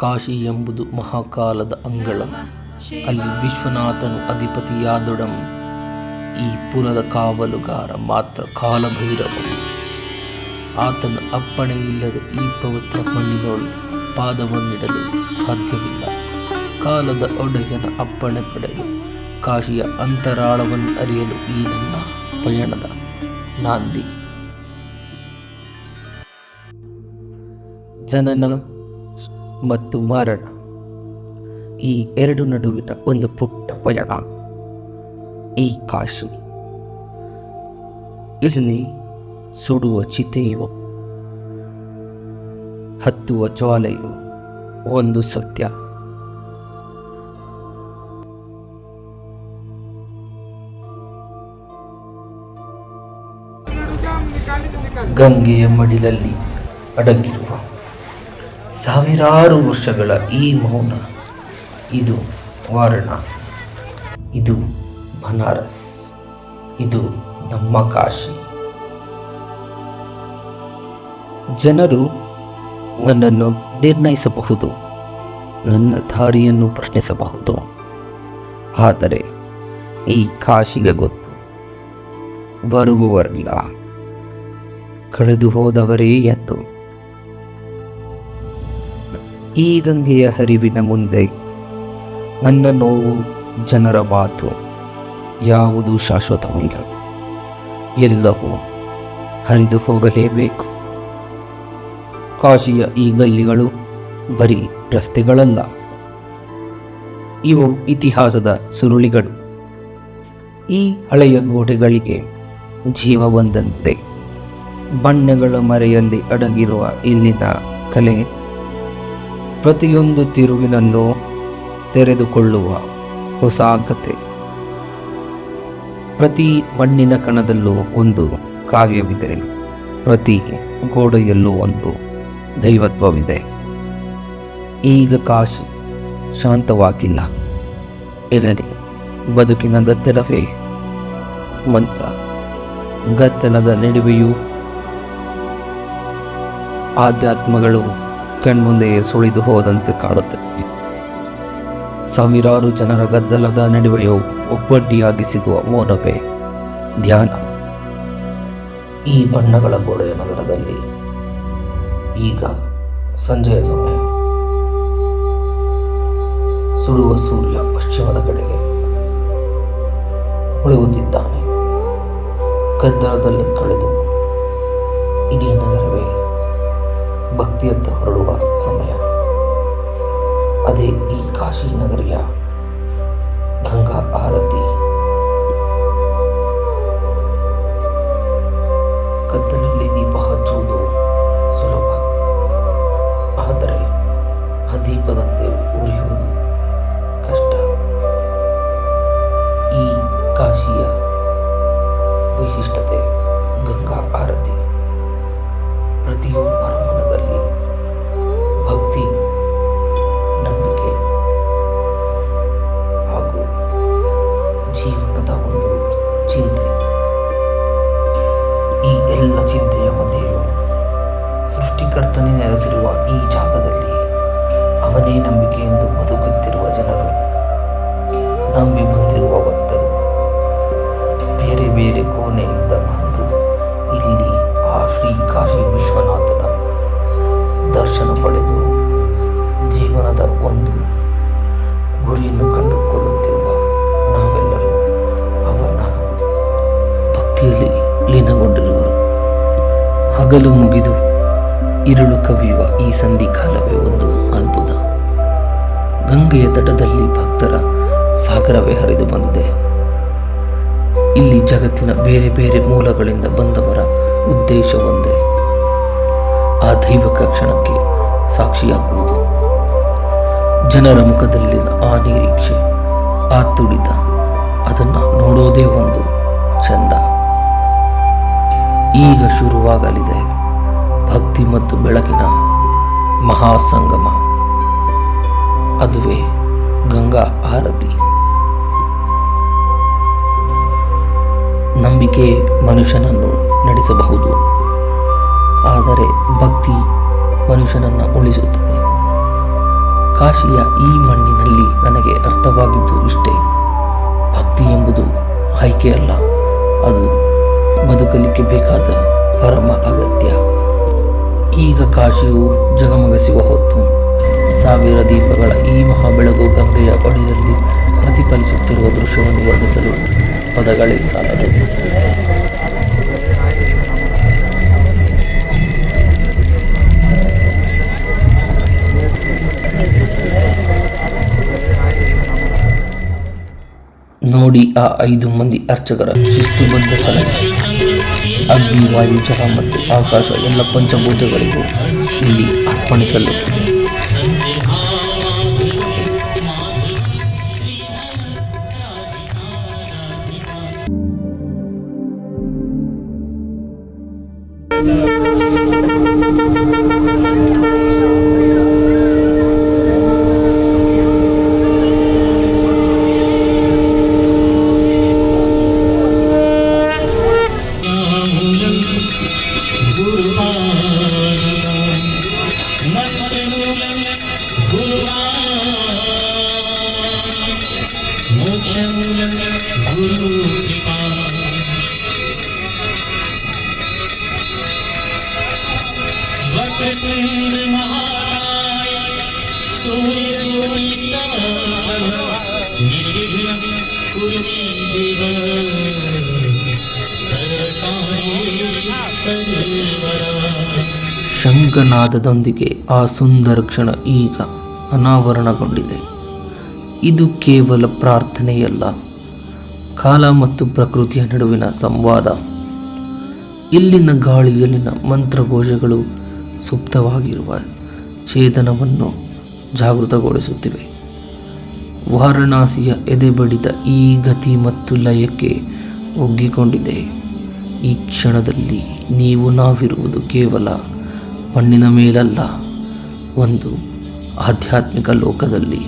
ಕಾಶಿ ಎಂಬುದು ಮಹಾಕಾಲದ ಅಂಗಳ. ಅಲ್ಲಿ ವಿಶ್ವನಾಥನು ಅಧಿಪತಿಯಾದೊಡಂ. ಈ ಪುರದ ಕಾವಲುಗಾರ ಮಾತ್ರ ಕಾಲಭೈರವನು. ಆತನ ಅಪ್ಪಣೆಯಿಲ್ಲದೆ ಈ ಪವಿತ್ರ ಮಣ್ಣಿನೊಳಗೆ ಪಾದವನ್ನಿಡಲು ಸಾಧ್ಯವಿಲ್ಲ. ಕಾಲದ ಒಡೆಯನ ಅಪ್ಪಣೆ ಪಡೆದು ಕಾಶಿಯ ಅಂತರಾಳವನ್ನು ಅರಿಯಲು ಈ ನನ್ನ ಪಯಣದ ನಾಂದಿ. ಜನನ ಮತ್ತು ಮರಣ, ಈ ಎರಡು ನಡುವಿನ ಒಂದು ಪುಟ್ಟ ಪಯಣ ಈ ಕಾಶಿ. ಇಲ್ಲಿ ಸುಡುವ ಚಿತೆಯು, ಹತ್ತುವ ಜ್ವಾಲೆಯು ಒಂದು ಸತ್ಯ. ಗಂಗೆಯ ಮಡಿಲಲ್ಲಿ ಅಡಗಿರುವ ಸಾವಿರಾರು ವರ್ಷಗಳ ಈ ಮೌನ. ಇದು ವಾರಣಾಸಿ, ಇದು ಬನಾರಸ್, ಇದು ನಮ್ಮ ಕಾಶಿ. ಜನರು ನನ್ನನ್ನು ನಿರ್ಣಯಿಸಬಹುದು, ನನ್ನ ದಾರಿಯನ್ನು ಪ್ರಶ್ನಿಸಬಹುದು. ಆದರೆ ಈ ಕಾಶಿಗೆ ಗೊತ್ತು, ಬರುವವರಲ್ಲ, ಕಳೆದು ಹೋದವರೇ ಎಂದು. ಈ ಗಂಗೆಯ ಹರಿವಿನ ಮುಂದೆ ನನ್ನ ನೋವು, ಜನರ ಮಾತು ಯಾವುದೂ ಶಾಶ್ವತವಿಲ್ಲ. ಎಲ್ಲವೂ ಹರಿದು ಹೋಗಲೇಬೇಕು. ಕಾಶಿಯ ಈ ಗಲ್ಲಿಗಳು ಬರೀ ರಸ್ತೆಗಳಲ್ಲ, ಇವು ಇತಿಹಾಸದ ಸುರುಳಿಗಳು. ಈ ಹಳೆಯ ಗೋಡೆಗಳಿಗೆ ಜೀವ ಬಂದಂತೆ ಬಣ್ಣಗಳ ಮರೆಯಲ್ಲಿ ಅಡಗಿರುವ ಇಲ್ಲಿನ ಕಲೆ ಪ್ರತಿಯೊಂದು ತಿರುವಿನಲ್ಲೂ ತೆರೆದುಕೊಳ್ಳುವ ಹೊಸ ಕತೆ. ಪ್ರತಿ ಮಣ್ಣಿನ ಕಣದಲ್ಲೂ ಒಂದು ಕಾವ್ಯವಿದೆ, ಪ್ರತಿ ಗೋಡೆಯಲ್ಲೂ ಒಂದು ದೈವತ್ವವಿದೆ. ಈಗ ಕಾಶಿ ಶಾಂತವಾಗಿಲ್ಲ, ಇದರಲ್ಲಿ ಬದುಕಿನ ಗದ್ದಲವೇ ಮಂತ್ರ. ಗದ್ದಲದ ನಡುವೆಯೂ ಆಧ್ಯಾತ್ಮಗಳು ಕಣ್ಮುಂದೆಯೇ ಸುಳಿದು ಹೋದಂತೆ ಕಾಡುತ್ತದೆ. ಸಾವಿರಾರು ಜನರ ಗದ್ದಲದ ನಡುವೆಯೂ ಒಬ್ಬಟ್ಟಿಯಾಗಿ ಸಿಗುವ ಮೌನವೇ ಧ್ಯಾನ. ಈ ಬಣ್ಣಗಳ ಗೋಡೆಯ ನಗರದಲ್ಲಿ ಈಗ ಸಂಜೆಯ ಸಮಯ. ಸುಡುವ ಸೂರ್ಯ ಪಶ್ಚಿಮದ ಕಡೆಗೆ ಮುಳುಗುತ್ತಿದ್ದಾನೆ. ಗದ್ದಲದಲ್ಲಿ ಕಳೆದು ಇಡೀ ನಗರವೇ ಭಕ್ತಿಯತ್ತ ಹೊರಡುವ ಸಮಯ. ಅದೇ ಈ ಕಾಶಿ ನಗರಿಯ ಗಂಗಾ ಆರತಿ. ಕತ್ತಲಲ್ಲಿ ದೀಪ ಹಚ್ಚುವುದು ಸುಲಭ, ಆದರೆ ಆ ದೀಪದಂತೆ ಉರಿಯುವುದು ಕಷ್ಟ. ಈ ಕಾಶಿಯ ವೈಶಿಷ್ಟ್ಯತೆ ಗಂಗಾ ಆರತಿ. ಪ್ರತಿಯೊಬ್ಬರ ಮನದಲ್ಲಿ ಭಕ್ತಿ, ನಂಬಿಕೆ ಹಾಗೂ ಜೀವನದ ಒಂದು ಚಿಂತೆ. ಈ ಎಲ್ಲ ಚಿಂತೆಯ ಮಧ್ಯೆಯೂ ಸೃಷ್ಟಿಕರ್ತನೇ ನೆಲೆಸಿರುವ ಈ ಜಾಗದಲ್ಲಿ ಅವನೇ ನಂಬಿಕೆ ಎಂದು ಬದುಕುತ್ತಿರುವ ಜನರು, ನಂಬಿ ಬಂದಿರುವ ಭಕ್ತರು ಬೇರೆ ಬೇರೆ ಕೋಣೆಯಿಂದ ಬಂದು ಇಲ್ಲಿ ಆ ಶ್ರೀ ಕಾಶಿ ವಿಶ್ವನಾಥನ ದರ್ಶನ ಪಡೆದು ಜೀವನದ ಒಂದು ಗುರಿಯನ್ನು ಕಂಡುಕೊಳ್ಳುತ್ತಿರುವ ನಾವೆಲ್ಲರೂ ಅವನ ಭಕ್ತಿಯಲ್ಲಿ ಲೀನಗೊಂಡಿರುವರು. ಹಗಲು ಮುಗಿದು ഇരുಳು ಕವಿಯುವ ಈ ಸಂಧಿಕಾಲವೇ ಒಂದು ಅದ್ಭುತ. ಗಂಗೆಯ ತಟದಲ್ಲಿ ಭಕ್ತರ ಸಾಗರವೇ ಹರಿದು ಬಂದಿದೆ. ಇಲ್ಲಿ ಜಗತ್ತಿನ ಬೇರೆ ಬೇರೆ ಮೂಲಗಳಿಂದ ಬಂದವರ ಉದ್ದೇಶ ಒಂದೇ, ಆ ದೈವಿಕ ಕ್ಷಣಕ್ಕೆ ಸಾಕ್ಷಿಯಾಗುವುದು. ಜನರ ಮುಖದಲ್ಲಿನ ಆ ನಿರೀಕ್ಷೆ, ಆ ತುಡಿತ, ಅದನ್ನು ನೋಡೋದೇ ಒಂದು ಚಂದ. ಈಗ ಶುರುವಾಗಲಿದೆ ಭಕ್ತಿ ಮತ್ತು ಬೆಳಕಿನ ಮಹಾಸಂಗಮ. ಅದುವೇ ಗಂಗಾ ಆರತಿ. ನಂಬಿಕೆ ಮನುಷ್ಯನನ್ನು ನಡೆಸಬಹುದು, ಆದರೆ ಭಕ್ತಿ ಮನುಷ್ಯನನ್ನು ಉಳಿಸುತ್ತದೆ. ಕಾಶಿಯ ಈ ಮಣ್ಣಿನಲ್ಲಿ ನನಗೆ ಅರ್ಥವಾಗಿದ್ದು ಇಷ್ಟೇ. ಭಕ್ತಿ ಎಂಬುದು ಆಯ್ಕೆಯಲ್ಲ, ಅದು ಬದುಕಲಿಕ್ಕೆ ಬೇಕಾದ ಪರಮ ಅಗತ್ಯ. ಈಗ ಕಾಶಿಯು ಜಗಮಗಿಸುವ ಹೊತ್ತು. ಸಾವಿರ ದೀಪಗಳ ಈ ಮಹಾಬೆಳಗು ಗಂಗೆಯ ಒಡೆಯಲ್ಲಿ ಪ್ರತಿಫಲಿಸುತ್ತಿರುವ ದೃಶ್ಯವನ್ನು ವರ್ಣಿಸಲು ಪದಗಳೇ ಸಾಲದು. ನೋಡಿ ಆ 5 ಮಂದಿ ಅರ್ಚಕರ ಶಿಸ್ತುಬದ್ಧ ಚಲನೆ. ಅಗ್ನಿ, ವಾಯು, ಜಲ ಮತ್ತು ಆಕಾಶ ಎಲ್ಲ ಪಂಚಭೂತಗಳಿಗೂ ಇಲ್ಲಿ ಅರ್ಪಣಿಸಲು. ಶಂಖನಾದದೊಂದಿಗೆ ಆ ಸುಂದರ ಕ್ಷಣ ಈಗ ಅನಾವರಣಗೊಂಡಿದೆ. ಇದು ಕೇವಲ ಪ್ರಾರ್ಥನೆಯಲ್ಲ, ಕಾಲ ಮತ್ತು ಪ್ರಕೃತಿಯ ನಡುವಿನ ಸಂವಾದ. ಇಲ್ಲಿನ ಗಾಳಿಯಲ್ಲಿನ ಮಂತ್ರಘೋಷಗಳು ಸುಪ್ತವಾಗಿರುವ ಚೇತನವನ್ನು ಜಾಗೃತಗೊಳಿಸುತ್ತಿವೆ. ವಾರಣಾಸಿಯ ಎದೆಬಡಿತ ಈ ಗತಿ ಮತ್ತು ಲಯಕ್ಕೆ ಒಗ್ಗಿಕೊಂಡಿದೆ. ಈ ಕ್ಷಣದಲ್ಲಿ ನಾವಿರುವುದು ಕೇವಲ ಮಣ್ಣಿನ ಮೇಲಲ್ಲ, ಒಂದು ಆಧ್ಯಾತ್ಮಿಕ ಲೋಕದಲ್ಲಿ.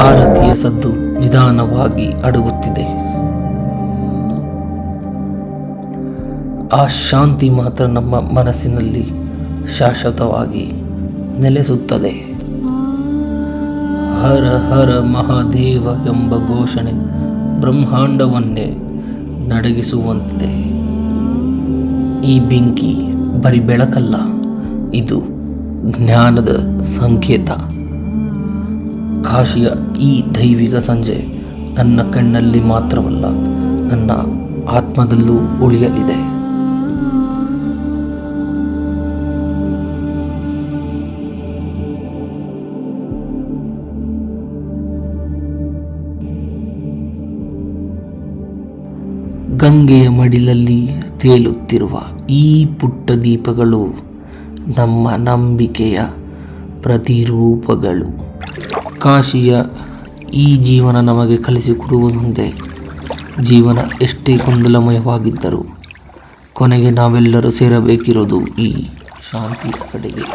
ಆರತಿಯ ಸದ್ದು ನಿಧಾನವಾಗಿ ಅಡಗುತ್ತಿದೆ. ಆ ಶಾಂತಿ ಮಾತ್ರ ನಮ್ಮ ಮನಸ್ಸಿನಲ್ಲಿ ಶಾಶ್ವತವಾಗಿ ನೆಲೆಸುತ್ತದೆ. ಹರ ಹರ ಮಹಾದೇವ ಎಂಬ ಘೋಷಣೆ ಬ್ರಹ್ಮಾಂಡವನ್ನೇ ನಡಗಿಸುವಂತಿದೆ. ಈ ಬೆಂಕಿ ಬರೀ ಬೆಳಕಲ್ಲ, ಇದು ಜ್ಞಾನದ ಸಂಕೇತ. ಕಾಶಿಯ ಈ ದೈವಿಕ ಸಂಜೆ ನನ್ನ ಕಣ್ಣಲ್ಲಿ ಮಾತ್ರವಲ್ಲ, ನನ್ನ ಆತ್ಮದಲ್ಲೂ ಉಳಿಯಲಿದೆ. ಗಂಗೆಯ ಮಡಿಲಲ್ಲಿ ತೇಲುತ್ತಿರುವ ಈ ಪುಟ್ಟ ದೀಪಗಳು ನಮ್ಮ ನಂಬಿಕೆಯ ಪ್ರತಿರೂಪಗಳು. ಕಾಶಿಯ ಈ ಜೀವನ ನಮಗೆ ಕಲಿಸಿಕೊಡುವುದೊಂದೇ, ಜೀವನ ಎಷ್ಟೇ ಗೊಂದಲಮಯವಾಗಿದ್ದರೂ ಕೊನೆಗೆ ನಾವೆಲ್ಲರೂ ಸೇರಬೇಕಿರೋದು ಈ ಶಾಂತಿಯ ಕಡೆಗೆ.